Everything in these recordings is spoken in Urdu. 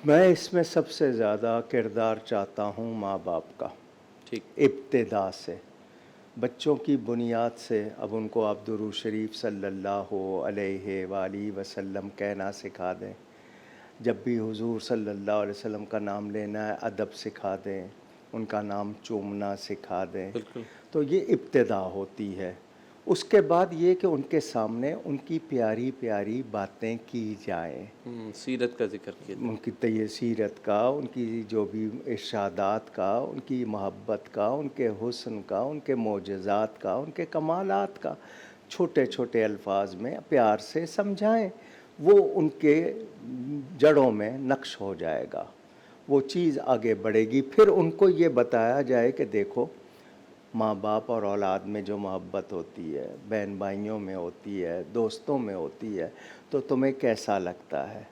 میں اس میں سب سے زیادہ کردار چاہتا ہوں ماں باپ کا، ٹھیک. ابتدا سے بچوں کی بنیاد سے. اب ان کو آپ درود شریف صلی اللہ علیہ وآلہ وسلم کہنا سکھا دیں، جب بھی حضور صلی اللہ علیہ وسلم کا نام لینا ہے ادب سکھا دیں، ان کا نام چومنا سکھا دیں. بالکل. تو یہ ابتدا ہوتی ہے. اس کے بعد یہ کہ ان کے سامنے ان کی پیاری پیاری باتیں کی جائیں، سیرت کا ذکر کیا ان جائے. کی سیرت کا، ان کی جو بھی ارشادات کا، ان کی محبت کا، ان کے حسن کا، ان کے معجزات کا، ان کے کمالات کا چھوٹے چھوٹے الفاظ میں پیار سے سمجھائیں. وہ ان کے جڑوں میں نقش ہو جائے گا، وہ چیز آگے بڑھے گی. پھر ان کو یہ بتایا جائے کہ دیکھو، ماں باپ اور اولاد میں جو محبت ہوتی ہے، بہن بھائیوں میں ہوتی ہے، دوستوں میں ہوتی ہے، تو تمہیں کیسا لگتا ہے؟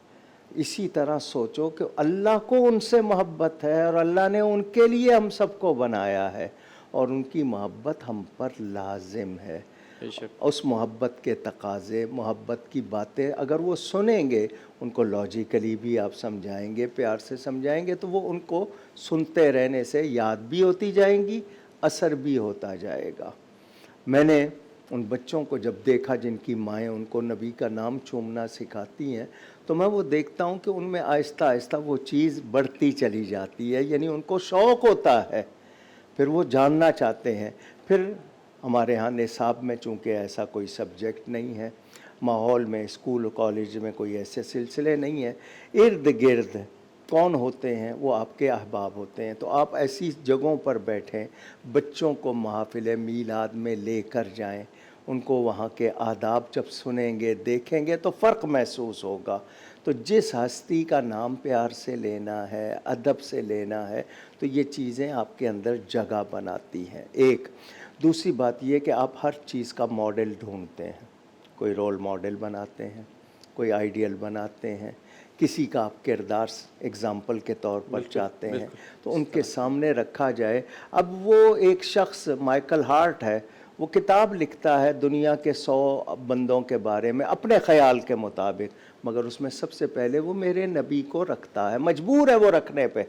اسی طرح سوچو کہ اللہ کو ان سے محبت ہے اور اللہ نے ان کے لیے ہم سب کو بنایا ہے، اور ان کی محبت ہم پر لازم ہے. بے شک. اس محبت کے تقاضے، محبت کی باتیں اگر وہ سنیں گے، ان کو لاجیکلی بھی آپ سمجھائیں گے، پیار سے سمجھائیں گے، تو وہ ان کو سنتے رہنے سے یاد بھی ہوتی جائیں گی، اثر بھی ہوتا جائے گا. میں نے ان بچوں کو جب دیکھا جن کی مائیں ان کو نبی کا نام چومنا سکھاتی ہیں، تو میں وہ دیکھتا ہوں کہ ان میں آہستہ آہستہ وہ چیز بڑھتی چلی جاتی ہے. یعنی ان کو شوق ہوتا ہے، پھر وہ جاننا چاہتے ہیں. پھر ہمارے ہاں نصاب میں چونکہ ایسا کوئی سبجیکٹ نہیں ہے، ماحول میں اسکول کالج میں کوئی ایسے سلسلے نہیں ہیں، ارد گرد کون ہوتے ہیں؟ وہ آپ کے احباب ہوتے ہیں. تو آپ ایسی جگہوں پر بیٹھیں، بچوں کو محافل میلاد میں لے کر جائیں، ان کو وہاں کے آداب جب سنیں گے، دیکھیں گے، تو فرق محسوس ہوگا. تو جس ہستی کا نام پیار سے لینا ہے، ادب سے لینا ہے، تو یہ چیزیں آپ کے اندر جگہ بناتی ہیں. ایک دوسری بات یہ کہ آپ ہر چیز کا ماڈل ڈھونڈتے ہیں، کوئی رول ماڈل بناتے ہیں، کوئی آئیڈیل بناتے ہیں، کسی کا آپ کردار اگزامپل کے طور پر بالکل چاہتے ہیں، بالکل. تو اس ان کے طرح سامنے رکھا جائے. اب وہ ایک شخص مائیکل ہارٹ ہے، وہ کتاب لکھتا ہے دنیا کے 100 بندوں کے بارے میں اپنے خیال کے مطابق، مگر اس میں سب سے پہلے وہ میرے نبی کو رکھتا ہے. مجبور ہے وہ رکھنے پہ،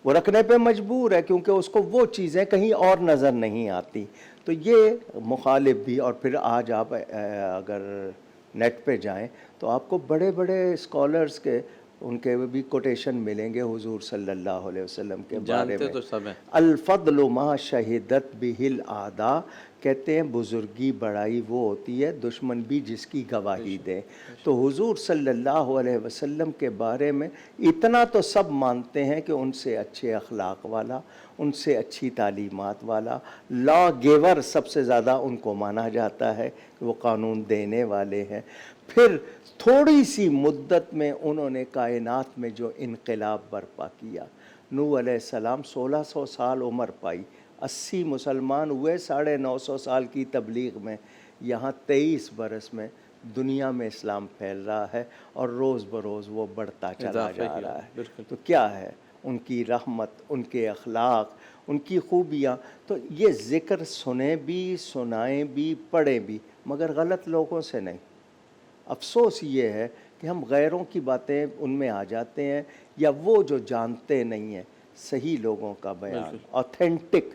وہ رکھنے پہ مجبور ہے، کیونکہ اس کو وہ چیزیں کہیں اور نظر نہیں آتی. تو یہ مخالف بھی. اور پھر آج آپ اگر نیٹ پہ جائیں تو آپ کو بڑے بڑے اسکالرز کے ان کے بھی کوٹیشن ملیں گے حضور صلی اللہ علیہ وسلم کے بارے جانتے میں. تو سب ہیں. الفضل ما شہدت بہ الاعداء، کہتے ہیں بزرگی بڑائی وہ ہوتی ہے دشمن بھی جس کی گواہی دیں. تو حضور صلی اللہ علیہ وسلم کے بارے میں اتنا تو سب مانتے ہیں کہ ان سے اچھے اخلاق والا، ان سے اچھی تعلیمات والا، لا گیور سب سے زیادہ ان کو مانا جاتا ہے کہ وہ قانون دینے والے ہیں. پھر تھوڑی سی مدت میں انہوں نے کائنات میں جو انقلاب برپا کیا. نوح علیہ السلام 1600 سال عمر پائی، 80 مسلمان ہوئے 950 سال کی تبلیغ میں. یہاں 23 برس میں دنیا میں اسلام پھیل رہا ہے، اور روز بروز وہ بڑھتا چلا اضافہ جا ہی رہا ہو. ہے. بالکل. تو کیا ہے؟ ان کی رحمت، ان کے اخلاق، ان کی خوبیاں. تو یہ ذکر سنیں بھی، سنائیں بھی، پڑھیں بھی، مگر غلط لوگوں سے نہیں. افسوس یہ ہے کہ ہم غیروں کی باتیں ان میں آ جاتے ہیں، یا وہ جو جانتے نہیں ہیں. صحیح لوگوں کا بیان، بالکل. آتھینٹک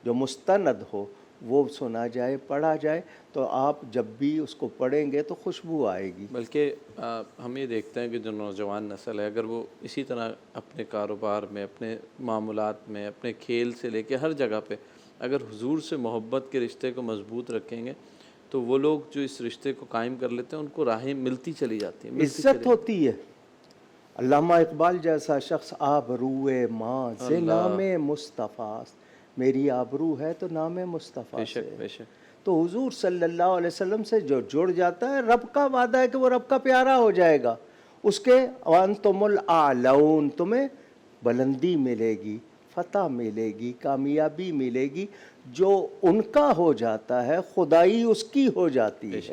جو مستند ہو، وہ سنا جائے، پڑھا جائے. تو آپ جب بھی اس کو پڑھیں گے تو خوشبو آئے گی. بلکہ ہم یہ دیکھتے ہیں کہ جو نوجوان نسل ہے، اگر وہ اسی طرح اپنے کاروبار میں، اپنے معاملات میں، اپنے کھیل سے لے کے ہر جگہ پہ اگر حضور سے محبت کے رشتے کو مضبوط رکھیں گے، تو وہ لوگ جو اس رشتے کو قائم کر لیتے ہیں ان کو راہیں ملتی چلی جاتی ہیں، عزت ہوتی ہے. علامہ اقبال جیسا شخص آبروئے ماں ز نام اللہ. مصطفیٰ، میری آبرو ہے تو نام مصطفیٰ بے سے. شک بے شک. تو حضور صلی اللہ علیہ وسلم سے جو جڑ جاتا ہے، رب کا وعدہ ہے کہ وہ رب کا پیارا ہو جائے گا. اس کے وَأَنْتُمُ الْأَعْلَوْنَ، تمہیں بلندی ملے گی، فتح ملے گی، کامیابی ملے گی. جو ان کا ہو جاتا ہے، خدائی اس کی ہو جاتی ہے.